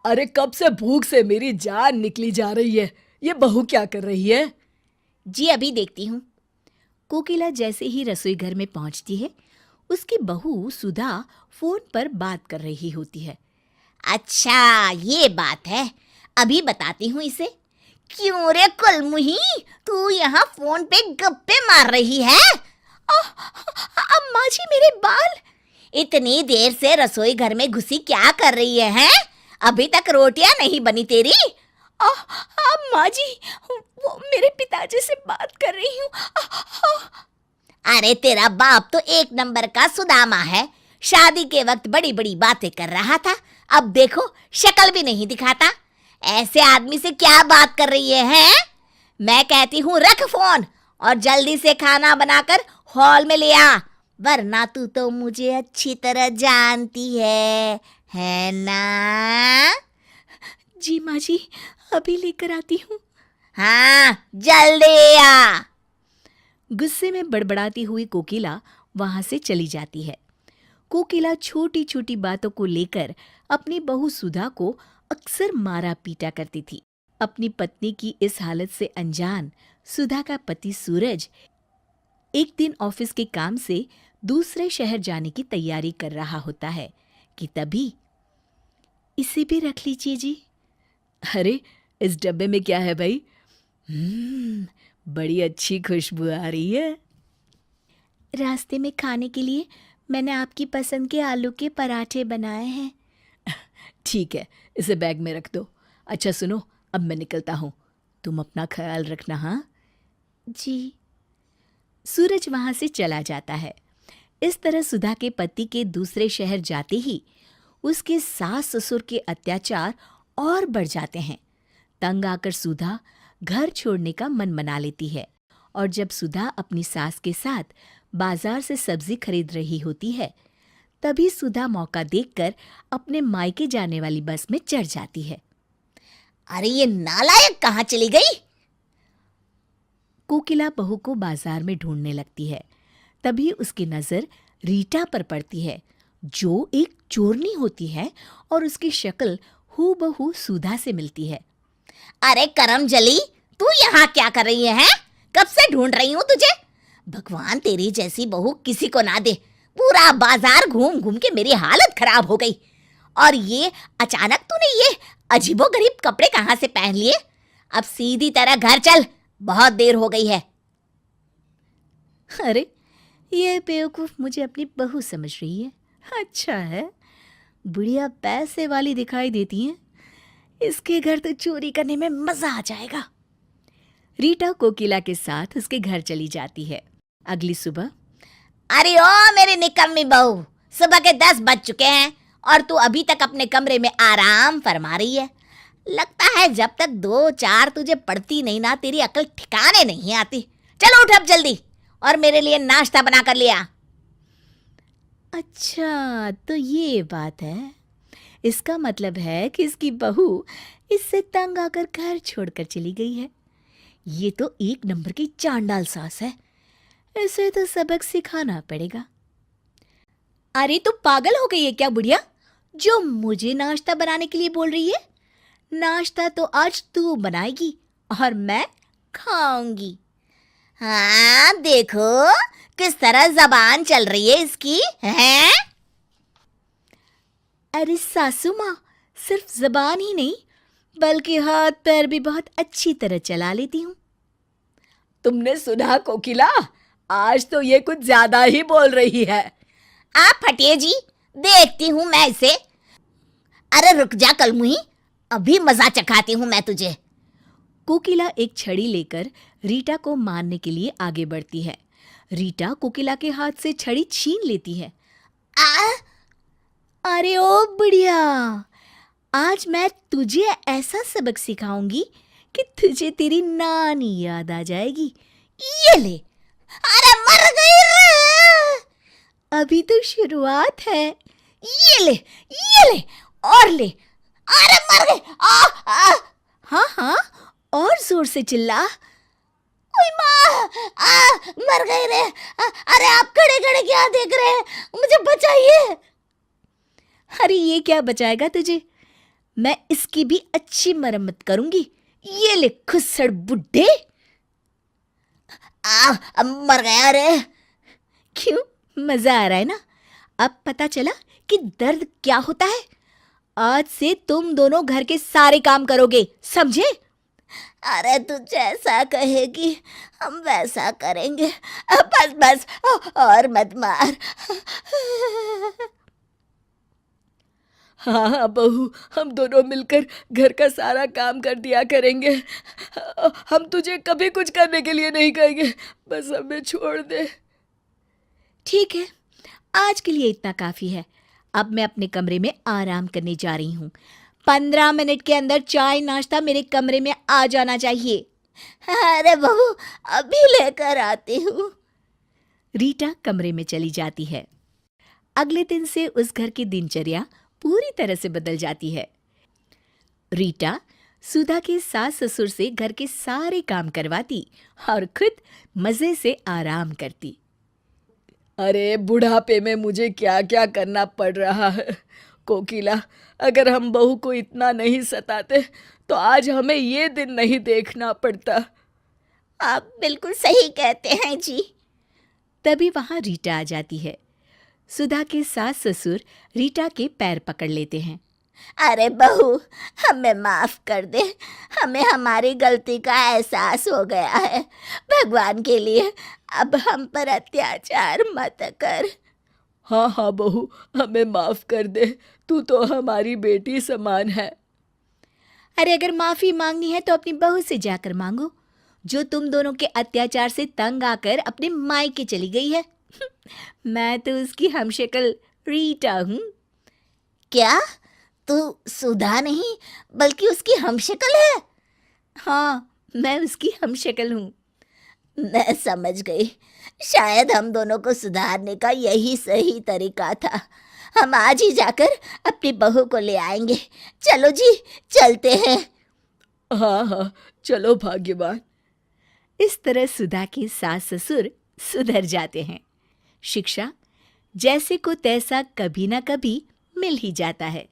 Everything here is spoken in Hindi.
अरे कब से भूख से मेरी जान निकली जा रही है। ये बहू क्या कर रही है? जी अभी देखती हूँ। कोकिला जैसे ही रसोई घर में पहुंचती है, उसकी बहू सुधा फोन पर बात कर रही होती है। अच्छा ये बात है, अभी बताती हूँ इसे। क्यों रे कुलमुही, तू यहाँ फोन पे गप्पे मार रही है? अम्मा जी मेरे बाल। इतनी देर से रसोई घर में घुसी क्या कर रही है, हैं? अभी तक रोटियां नहीं बनी तेरी? अम्मा जी, वो मेरे पिताजी से बात कर रही हूँ। अरे तेरा बाप तो एक नंबर का सुदामा है। शादी के वक्त बड़ी बड़ी बातें कर रहा था, अब देखो शक्ल भी नहीं दिखाता। ऐसे आदमी से क्या बात कर रही है? मैं कहती हूँ रख फोन और जल्दी से खाना बनाकर हॉल में ले आ, वरना तू तो मुझे अच्छी तरह जानती है ना? जी माँ जी, अभी लेकर आती हूँ। हाँ जल्दी आ। गुस्से में बड़बड़ाती हुई कोकिला वहां से चली जाती है। कोकिला छोटी छोटी बातों को लेकर अपनी बहू सुधा को अक्सर मारा पीटा करती थी। अपनी पत्नी की इस हालत से अनजान सुधा का पति सूरज एक दिन ऑफिस के काम से दूसरे शहर जाने की तैयारी कर रहा होता है कि तभी, इसे भी रख लीजिए जी। अरे इस डब्बे में क्या है भाई? बड़ी अच्छी खुशबू आ रही है। रास्ते में खाने के लिए मैंने आपकी पसंद के आलू के पराठे बनाए हैं। ठीक है, इसे बैग में रख दो। अच्छा सुनो, अब मैं निकलता हूँ, तुम अपना ख्याल रखना। हाँ जी। सूरज वहां से चला जाता है। इस तरह सुधा के पति के दूसरे शहर जाते ही उसके सास ससुर के अत्याचार और बढ़ जाते हैं। तंग आकर सुधा घर छोड़ने का मन मना लेती है और जब सुधा अपनी सास के साथ बाजार से सब्जी खरीद रही होती है, तभी सुधा मौका देखकर अपने मायके जाने वाली बस में चढ़ जाती है। अरे ये नालायक कहाँ चली गई? कोकिला बहू को बाजार में ढूंढने लगती है। तभी उसकी नजर रीटा पर पड़ती है, जो एक चोरनी होती है और उसकी शक्ल हूबहू सुधा से मिलती है। अरे करम जली, तू यहाँ क्या कर रही है? कब से ढूंढ रही हूँ तुझे। भगवान तेरी जैसी बहू किसी को ना दे। पूरा बाजार घूम घूम के मेरी हालत खराब हो गई। और ये अचानक तूने ये अजीबोगरीब कपड़े कहाँ से पहन लिए? अब सीधी तरह घर चल, बहुत देर हो गई है। अरे ये बेवकूफ मुझे अपनी बहू समझ रही है। अच्छा है, बुढ़िया पैसे वाली दिखाई देती है। इसके घर तो चोरी करने में मजा आ जाएगा। रीटा कोकिला के साथ उसके घर चली जाती है। अगली सुबह, अरे ओ मेरी निकम्मी बहू, सुबह के 10 बज चुके हैं और तू अभी तक अपने कमरे में आराम फरमा रही है। लगता है जब तक 2-4 तुझे पड़ती नहीं ना, तेरी अकल ठिकाने नहीं आती। चलो उठ अब जल्दी और मेरे लिए नाश्ता बना कर लिया। अच्छा तो ये बात है। इसका मतलब है कि इसकी बहू इससे तंग आकर घर छोड़कर चली गई है। ये तो एक नंबर की चांडाल सास है, इसे तो सबक सिखाना पड़ेगा। अरे तू पागल हो गई है क्या बुढ़िया, जो मुझे नाश्ता बनाने के लिए बोल रही है? नाश्ता तो आज तू बनाएगी और मैं खाऊंगी। हाँ देखो किस तरह जबान चल रही है इसकी, हैं? अरे सासू माँ, सिर्फ जबान ही नहीं बल्कि हाथ पैर भी बहुत अच्छी तरह चला लेती हूँ। तुमने सुना कोकिला, आज तो ये कुछ ज्यादा ही बोल रही है। आप हटिए जी, देखती हूँ मैं इसे। अरे रुक जा कलमुही, अभी मजा चखाती हूँ मैं तुझे। कोकिला एक छड़ी लेकर रीटा को मारने के लिए आगे बढ़ती है। रीटा कोकिला के हाथ से छड़ी छीन लेती है। अरे ओ बुढ़िया, आज मैं तुझे ऐसा सबक सिखाऊंगी कि तुझे तेरी नानी याद आ जाएगी। ये ले। अरे मर गई रे। अभी तो शुरुआत है। ये ले और ले। अरे मर गई। हाँ हाँ, और जोर से चिल्ला। ओए माँ, मर गई रे। अरे आप खड़े खड़े क्या देख रहे हैं, मुझे बचाइए। अरे ये क्या बचाएगा तुझे, मैं इसकी भी अच्छी मरम्मत करूंगी। ये ले खुस्सड़ बुड्ढे। अब मर गया रे। क्यों, मजा आ रहा है ना? अब पता चला कि दर्द क्या होता है। आज से तुम दोनों घर के सारे काम करोगे, समझे? अरे तू जैसा कहेगी हम वैसा करेंगे। बस बस, और मत मार। हाँ बहू, हम दोनों मिलकर घर का सारा काम कर दिया करेंगे। हम तुझे कभी कुछ करने के लिए नहीं कहेंगे, बस हमें छोड़ दे। ठीक है, आज के लिए इतना काफी है। अब मैं अपने कमरे में आराम करने जा रही हूँ। 15 मिनट के अंदर चाय नाश्ता मेरे कमरे में आ जाना चाहिए। अरे बहू, अभी लेकर आती हूँ। रीटा कमरे में चली जाती है। अगले दिन से उस घर की दिनचर्या पूरी तरह से बदल जाती है। रीटा सुधा के सास ससुर से घर के सारे काम करवाती और खुद मजे से आराम करती। अरे बुढ़ापे में मुझे क्या क्या करना पड़ रहा है। कोकिला, अगर हम बहू को इतना नहीं सताते तो आज हमें ये दिन नहीं देखना पड़ता। आप बिल्कुल सही कहते हैं जी। तभी वहां रीटा आ जाती है। सुधा के सास ससुर रीटा के पैर पकड़ लेते हैं। अरे बहू, हमें माफ कर दे। हमें हमारी गलती का एहसास हो गया है। भगवान के लिए अब हम पर अत्याचार मत कर। हाँ हाँ बहू, हमें माफ कर दे। तू तो हमारी बेटी समान है। अरे अगर माफी मांगनी है तो अपनी बहू से जाकर मांगो, जो तुम दोनों के अत्याचार से तंग आकर अपने मायके चली गई है। मैं तो उसकी हमशक्ल रीटा हूँ। क्या तू सुधा नहीं बल्कि उसकी हमशक्ल है? हाँ, मैं उसकी हमशक्ल हूँ। मैं समझ गई। शायद हम दोनों को सुधारने का यही सही तरीका था। हम आज ही जाकर अपनी बहू को ले आएंगे। चलो जी, चलते हैं। हाँ हाँ, चलो भाग्यवान। इस तरह सुधा के सास ससुर सुधर जाते हैं। शिक्षा जैसे को तैसा कभी ना कभी मिल ही जाता है।